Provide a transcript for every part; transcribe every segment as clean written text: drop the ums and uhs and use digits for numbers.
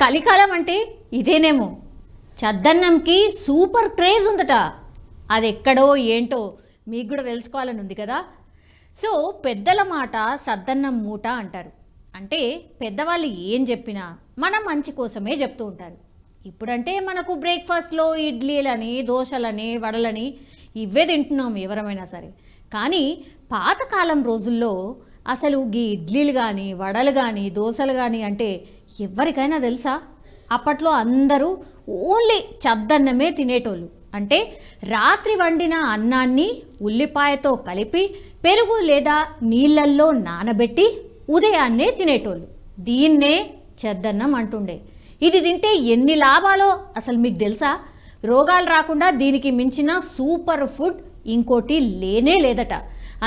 కలికాలం అంటే ఇదేనేమో. చద్దన్నంకి సూపర్ క్రేజ్ ఉందట. అది ఎక్కడో ఏంటో మీకు కూడా తెలుసుకోవాలని ఉంది కదా. సో పెద్దల మాట సద్దన్నం మూట అంటారు. అంటే పెద్దవాళ్ళు ఏం చెప్పినా మన మంచి కోసమే చెప్తూ ఉంటారు. ఇప్పుడంటే మనకు బ్రేక్ఫాస్ట్లో ఇడ్లీలని, దోశలని, వడలని ఇవే తింటున్నాం ఎవరమైనా సరే. కానీ పాతకాలం రోజుల్లో అసలు ఈ ఇడ్లీలు కానీ, వడలు కానీ, దోశలు కానీ అంటే ఎవరికైనా తెలుసా? అప్పట్లో అందరూ ఓన్లీ చద్దన్నమే తినేటోళ్ళు. అంటే రాత్రి వండిన అన్నాన్ని ఉల్లిపాయతో కలిపి పెరుగు లేదా నీళ్ళల్లో నానబెట్టి ఉదయాన్నే తినేటోళ్ళు. దీన్నే చద్దన్నం అంటుండే. ఇది తింటే ఎన్ని లాభాలో అసలు మీకు తెలుసా? రోగాలు రాకుండా దీనికి మించిన సూపర్ ఫుడ్ ఇంకోటి లేనే లేదట.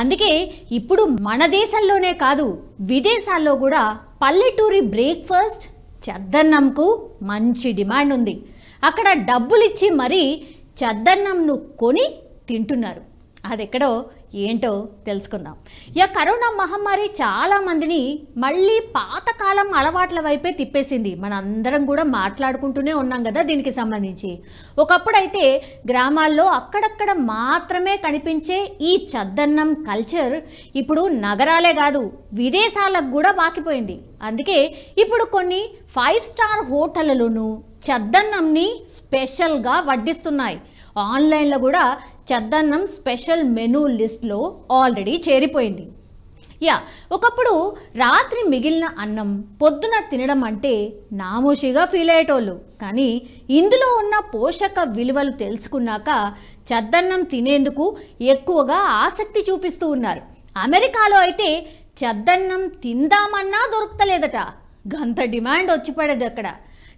అందుకే ఇప్పుడు మన దేశంలోనే కాదు, విదేశాల్లో కూడా పల్లెటూరి బ్రేక్ఫాస్ట్ చద్దన్నంకు మంచి డిమాండ్ ఉంది. అక్కడ డబ్బులిచ్చి మరీ చద్దన్నంను కొని తింటున్నారు. అదెక్కడో ఏంటో తెలుసుకుందాం. కరోనా మహమ్మారి చాలామందిని మళ్ళీ పాతకాలం అలవాట్ల వైపే తిప్పేసింది. మనందరం కూడా మాట్లాడుకుంటూనే ఉన్నాం కదా దీనికి సంబంధించి. ఒకప్పుడైతే గ్రామాల్లో అక్కడక్కడ మాత్రమే కనిపించే ఈ చద్దన్నం కల్చర్ ఇప్పుడు నగరాలే కాదు విదేశాలకు కూడా పాకిపోయింది. అందుకే ఇప్పుడు కొన్ని 5 స్టార్ హోటళ్లలోనూ చద్దన్నంని స్పెషల్గా వడ్డిస్తున్నాయి. ఆన్లైన్లో కూడా చద్దన్నం స్పెషల్ మెనూ లిస్ట్లో ఆల్రెడీ చేరిపోయింది. ఒకప్పుడు రాత్రి మిగిలిన అన్నం పొద్దున తినడం అంటే నామోషిగా ఫీల్ అయ్యేటోళ్ళు. కానీ ఇందులో ఉన్న పోషక విలువలు తెలుసుకున్నాక చద్దన్నం తినేందుకు ఎక్కువగా ఆసక్తి చూపిస్తూ ఉన్నారు. అమెరికాలో అయితే చద్దన్నం తిందామన్నా దొరుకుతలేదట. గంత డిమాండ్ వచ్చి పడేది అక్కడ.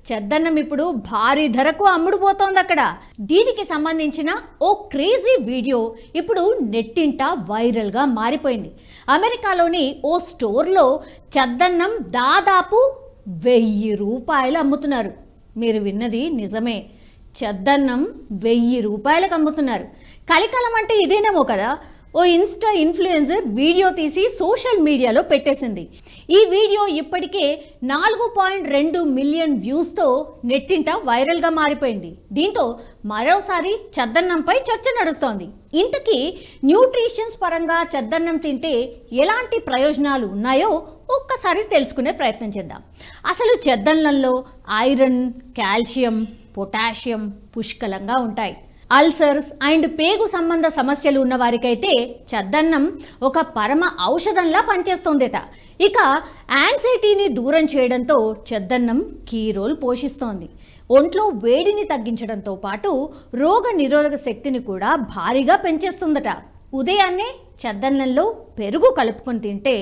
చద్దన్నం ఇప్పుడు భారీ ధరకు అమ్ముడుపోతోంది అక్కడ. దీనికి సంబంధించిన ఓ క్రేజీ వీడియో ఇప్పుడు నెట్టింట వైరల్గా మారిపోయింది. అమెరికాలోని ఓ స్టోర్లో చద్దన్నం దాదాపు 1000 రూపాయలు అమ్ముతున్నారు. మీరు విన్నది నిజమే, చద్దన్నం 1000 రూపాయలకు అమ్ముతున్నారు. కలికాలం అంటే ఇదేనేమో కదా. ఓ ఇన్స్టా ఇన్ఫ్లుయెన్సర్ వీడియో తీసి సోషల్ మీడియాలో పెట్టేసింది. ఈ వీడియో ఇప్పటికే 4.2 మిలియన్ వ్యూస్తో నెట్టింట వైరల్గా మారిపోయింది. దీంతో మరోసారి చద్దన్నంపై చర్చ నడుస్తోంది. ఇంతకీ న్యూట్రిషన్స్ పరంగా చద్దన్నం తింటే ఎలాంటి ప్రయోజనాలు ఉన్నాయో ఒక్కసారి తెలుసుకునే ప్రయత్నం చేద్దాం. అసలు చద్దన్నంలో ఐరన్, కాల్షియం, పొటాషియం పుష్కలంగా ఉంటాయి. అల్సర్స్ అండ్ పేగు సంబంధ సమస్యలు ఉన్న వారికైతే చద్దన్నం ఒక పరమ ఔషధంలా పనిచేస్తోందట. ఇక యాంగ్జైటీని దూరం చేయడంతో చద్దన్నం కీ రోల్ పోషిస్తోంది. ఒంట్లో వేడిని తగ్గించడంతో పాటు రోగ నిరోధక శక్తిని కూడా భారీగా పెంచేస్తుందట. ఉదయాన్నే చద్దన్నంలో పెరుగు కలుపుకొని తింటే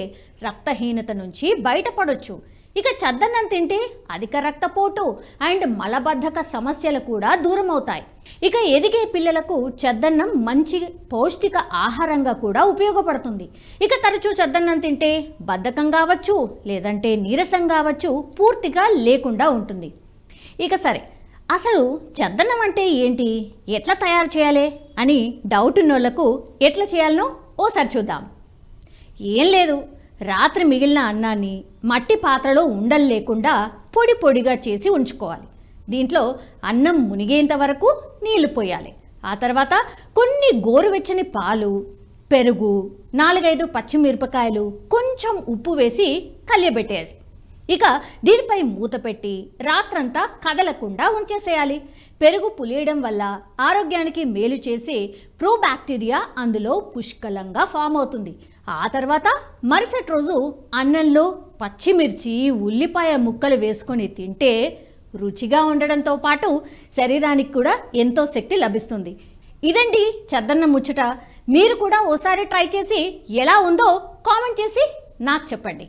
రక్తహీనత నుంచి బయటపడొచ్చు. ఇక చద్దన్నం తింటే అధిక రక్తపోటు అండ్ మలబద్ధక సమస్యలు కూడా దూరం అవుతాయి. ఇక ఎదిగే పిల్లలకు చద్దన్నం మంచి పౌష్టిక ఆహారంగా కూడా ఉపయోగపడుతుంది. ఇక తరచూ చద్దన్నం తింటే బద్ధకం కావచ్చు, లేదంటే నీరసం కావచ్చు, పూర్తిగా లేకుండా ఉంటుంది. ఇక సరే, అసలు చద్దన్నం అంటే ఏంటి, ఎట్లా తయారు చేయాలి అని డౌట్ ఉన్నోళ్లకు ఎట్లా చేయాలనో ఓసారి చూద్దాం. ఏం లేదు, రాత్రి మిగిలిన అన్నాన్ని మట్టి పాత్రలో ఉండలు లేకుండా పొడి పొడిగా చేసి ఉంచుకోవాలి. దీంట్లో అన్నం మునిగేంత వరకు నీళ్లు పోయాలి. ఆ తర్వాత కొన్ని గోరువెచ్చని పాలు, పెరుగు, 4-5 పచ్చిమిరపకాయలు, కొంచెం ఉప్పు వేసి కలియబెట్టేసి ఇక దీనిపై మూత పెట్టి రాత్రంతా కదలకుండా ఉంచేసేయాలి. పెరుగు పులియడం వల్ల ఆరోగ్యానికి మేలు చేసే ప్రోబాక్టీరియా అందులో పుష్కలంగా ఫామ్ అవుతుంది. ఆ తర్వాత మరుసటి రోజు అన్నంలో పచ్చిమిర్చి, ఉల్లిపాయ ముక్కలు వేసుకొని తింటే రుచిగా ఉండడంతో పాటు శరీరానికి కూడా ఎంతో శక్తి లభిస్తుంది. ఇదండి చద్దన్నం ముచ్చట. మీరు కూడా ఓసారి ట్రై చేసి ఎలా ఉందో కామెంట్ చేసి నాకు చెప్పండి.